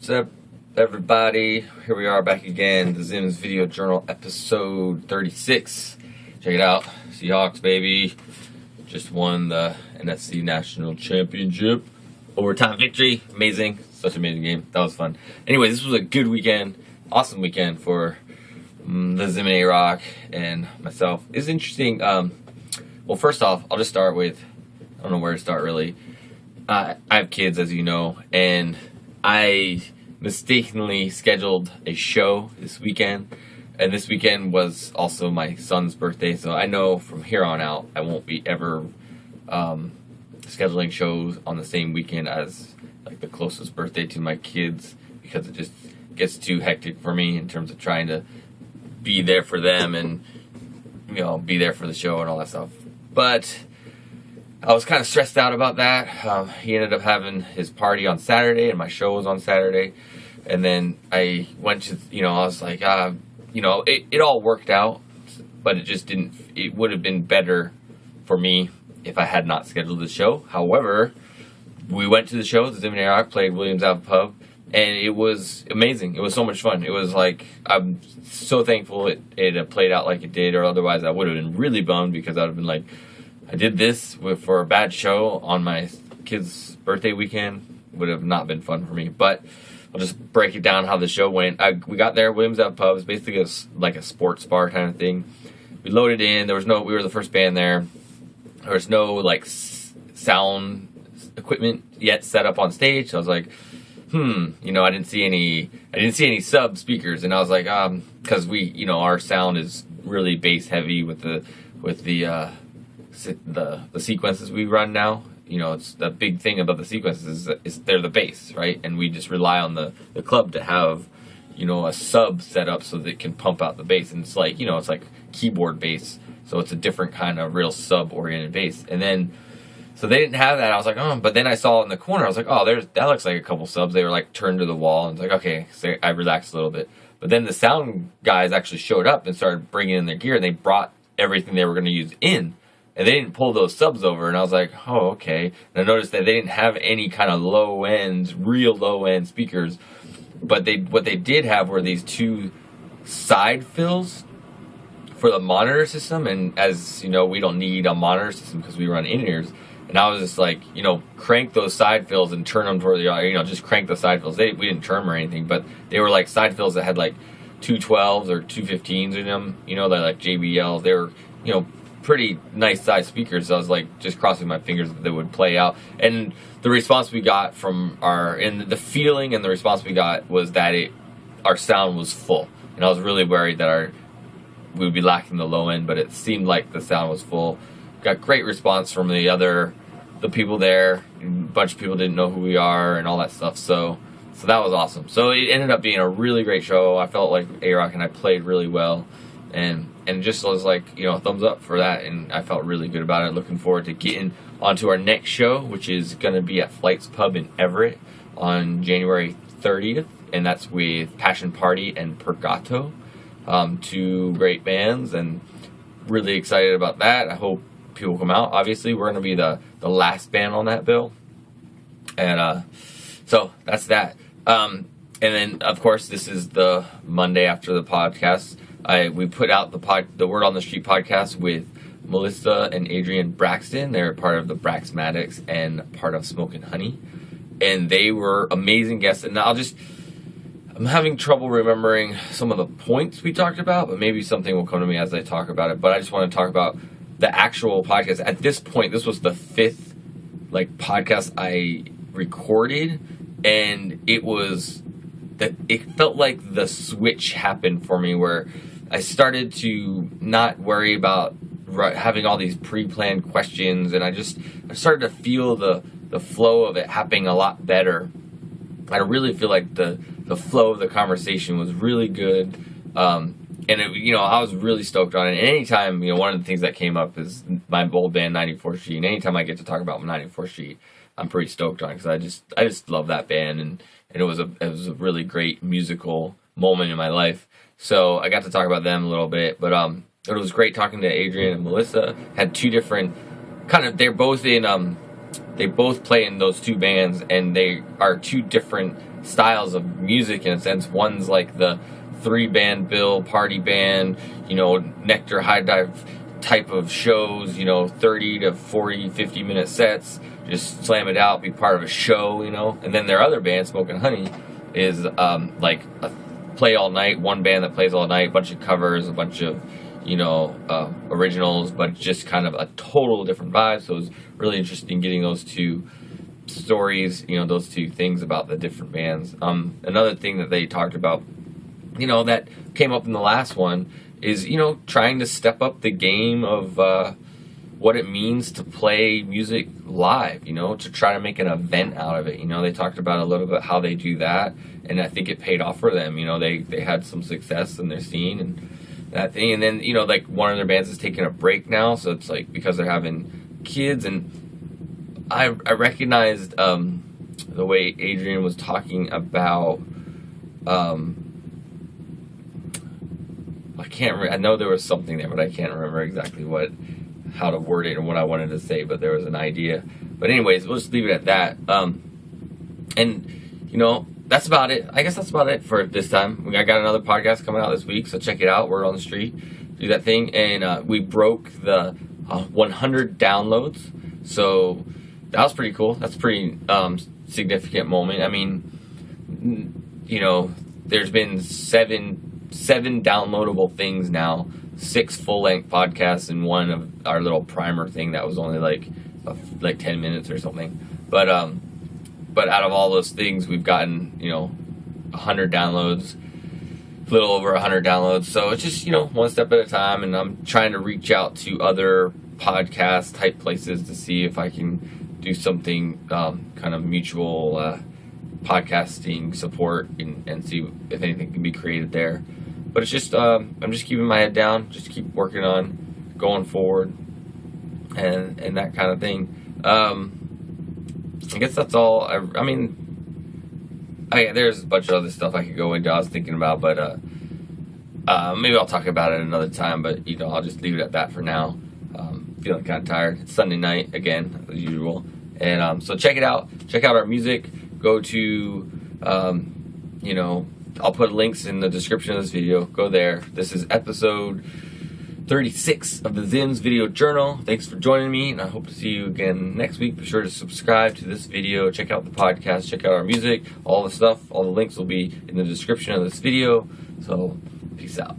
What's up, everybody? Here we are back again, the Zim's Video Journal, episode 36. Check it out. Seahawks, baby. Just won the NFC National Championship. Overtime victory. Amazing. Such an amazing game. That was fun. Anyway, this was a good weekend. Awesome weekend for the Zim and A-Rock and myself. It's interesting. Well, first off, I'll just start with, I don't know where to start, really. I have kids, as you know, and I mistakenly scheduled a show this weekend, and this weekend was also my son's birthday, so I know from here on out I won't be ever scheduling shows on the same weekend as like the closest birthday to my kids, because it just gets too hectic for me in terms of trying to be there for them and, you know, be there for the show and all that stuff. But I was kind of stressed out about that. He ended up having his party on Saturday, and my show was on Saturday. And then I went to, I was like, it all worked out, but it just didn't, it would have been better for me if I had not scheduled the show. However, we went to the show, the Zim and A-Rock played Williams Ave Pub, and it was amazing. It was so much fun. It was like, I'm so thankful it played out like it did, or otherwise I would have been really bummed, because I would have been like, I did this for a bad show on my kid's birthday weekend. Would have not been fun for me. But I'll just break it down how the show went. We got there, Williams Ave Pub. It's basically like a sports bar kind of thing. We loaded in. We were the first band there. There was no like sound equipment yet set up on stage. So I was like, I didn't see any sub speakers, and I was like, because our sound is really bass heavy with the sequences we run now. It's the big thing about the sequences is they're the bass, right? And we just rely on the club to have, a sub set up so that it can pump out the bass. And it's like, it's like keyboard bass. So it's a different kind of real sub-oriented bass. And then, so they didn't have that. I was like, but then I saw in the corner, I was like, that looks like a couple subs. They were like turned to the wall. And it's like, okay, so I relaxed a little bit. But then the sound guys actually showed up and started bringing in their gear, and they brought everything they were going to use in. And they didn't pull those subs over, and I was like, oh, okay. And I noticed that they didn't have any kind of real low-end speakers. But what they did have were these two side fills for the monitor system. And as you know, we don't need a monitor system because we run in-ears. And I was just like, crank those side fills and turn them toward the, just crank the side fills. We didn't turn them or anything, but they were like side fills that had like 212s or 215s in them. They're like JBLs. They were, pretty nice size speakers. So I was like just crossing my fingers that they would play out. And the response we got from the feeling and the response we got was that our sound was full. And I was really worried that we would be lacking the low end, but it seemed like the sound was full. Got great response from the people there. A bunch of people didn't know who we are and all that stuff. So that was awesome. So it ended up being a really great show. I felt like A-Rock and I played really well. And just was like, thumbs up for that, and I felt really good about it. Looking forward to getting onto our next show, which is going to be at Flight's Pub in Everett on January 30th, and that's with Passion Party and Purgato, two great bands, and really excited about that. I hope people come out. Obviously, we're going to be the last band on that bill, and so that's that. And then, of course, this is the Monday after the podcast. We put out the Word on the Street podcast with Melissa and Adrian Braxton. They're part of the Braxmatics and part of Smoke and Honey. And they were amazing guests. And I'm having trouble remembering some of the points we talked about, but maybe something will come to me as I talk about it. But I just want to talk about the actual podcast. At this point, this was the fifth podcast I recorded, and it felt like the switch happened for me, where I started to not worry about having all these pre-planned questions, and I started to feel the flow of it happening a lot better. I really feel like the flow of the conversation was really good, and I was really stoked on it. And anytime, one of the things that came up is my old band 94th Street, and anytime I get to talk about 94th Street, I'm pretty stoked on it, because I just love that band, and it was a really great musical moment in my life. So I got to talk about them a little bit, but it was great talking to Adrian and Melissa. Had two different they're both in they both play in those two bands, and they are two different styles of music in a sense. One's like the 3-band bill party band, Nectar High Dive type of shows, 30 to 40, 50 minute sets, just slam it out, be part of a show, and then their other band, Smoke and Honey, is like a play all night, one band that plays all night, a bunch of covers, a bunch of originals, but just kind of a total different vibe. So it was really interesting getting those two stories, those two things about the different bands. Another thing that they talked about, that came up in the last one is, trying to step up the game of what it means to play music live, to try to make an event out of it. They talked about a little bit how they do that, and I think it paid off for them. They had some success in their scene and that thing. And then, like one of their bands is taking a break now, so it's like because they're having kids. And I recognized the way Adrian was talking about I know there was something there, but I can't remember exactly how to word it and what I wanted to say, but there was an idea. But anyways, we'll just leave it at that. And that's about it. I guess that's about it for this time. I got another podcast coming out this week, so check it out. Word on the street, do that thing. And we broke the 100 downloads, so that was pretty cool. That's a pretty significant moment. I mean, there's been seven downloadable things now, 6 full-length podcasts, and one of our little primer thing that was only like 10 minutes or something. But out of all those things, we've gotten 100 downloads, a little over 100 downloads. So it's just one step at a time, and I'm trying to reach out to other podcast type places to see if I can do something kind of mutual podcasting support and see if anything can be created there. But it's just I'm just keeping my head down, just keep working on going forward and that kind of thing. I guess that's all. I mean, there's a bunch of other stuff I could go into I was thinking about, but maybe I'll talk about it another time. But I'll just leave it at that for now. Feeling kind of tired. It's Sunday night again, as usual, and so check it out. Check out our music. Go to I'll put links in the description of this video. Go there. This is episode 36 of the Zim's Video Journal. Thanks for joining me, and I hope to see you again next week. Be sure to subscribe to this video. Check out the podcast. Check out our music. All the stuff, all the links will be in the description of this video. So, peace out.